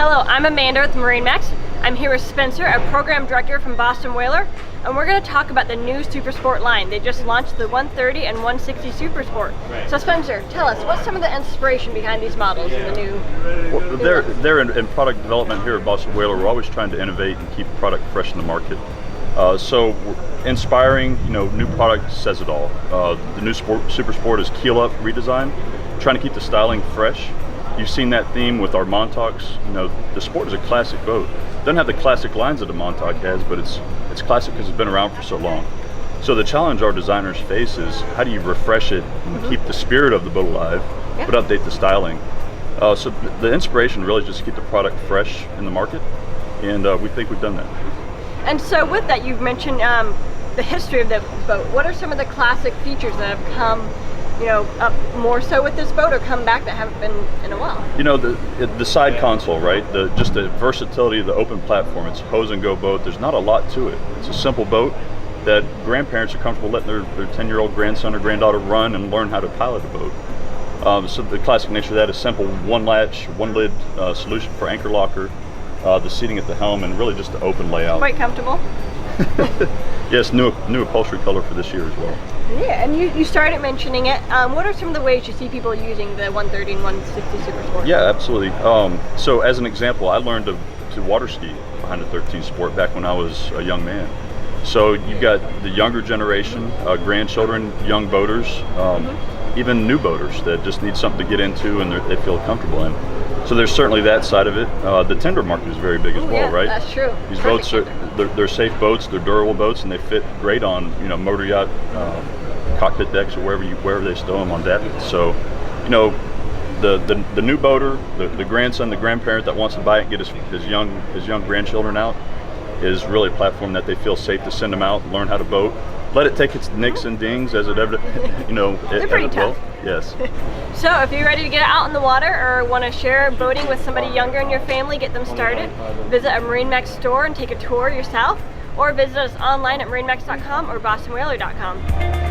Hello, I'm Amanda with MarineMax. I'm here with Spencer, a program director from Boston Whaler, and we're going to talk about the new Super Sport line. They just launched the 130 and 160 Super Sport. So Spencer, tell us, what's some of the inspiration behind these models in the new? Well, they're in product development here at Boston Whaler. We're always trying to innovate and keep product fresh in the market. So inspiring, new product says it all. The new Super Sport is keel up redesign, trying to keep the styling fresh. You've seen that theme with our Montauk's. The Sport is a classic boat. Doesn't have the classic lines that the Montauk has, but it's classic because it's been around for so long. So the challenge our designers face is how do you refresh it and keep the spirit of the boat alive, but update the styling. So the inspiration really is just to keep the product fresh in the market, and we think we've done that. And so with that, you've mentioned the history of the boat. What are some of the classic features that have come up more so with this boat or come back that haven't been in a while? The side console, right? Just the versatility of the open platform. It's a hose and go boat. There's not a lot to it. It's a simple boat that grandparents are comfortable letting their 10-year-old grandson or granddaughter run and learn how to pilot a boat. So the classic nature of that is simple, one latch, one lid solution for anchor locker, the seating at the helm, and really just the open layout. Quite comfortable. Yes, new upholstery color for this year as well. Yeah, and you started mentioning it. What are some of the ways you see people using the 130 and 160 Super Sport? Yeah, absolutely. So as an example, I learned to water ski behind a 13 Sport back when I was a young man. So you've got the younger generation, grandchildren, young boaters, even new boaters that just need something to get into and they feel comfortable in. So there's certainly that side of it. The tender market is very big as well, right? That's true. These boats they're safe boats, they're durable boats, and they fit great on motor yacht cockpit decks or wherever they stow them on deck. So the new boater, the grandson, the grandparent that wants to buy it and get his young grandchildren out is really a platform that they feel safe to send them out, learn how to boat. Let it take its nicks and dings as it ever, They're pretty tough. Yes. So if you're ready to get out in the water or want to share boating with somebody younger in your family, get them started, visit a MarineMax store and take a tour yourself, or visit us online at MarineMax.com or BostonWhaler.com.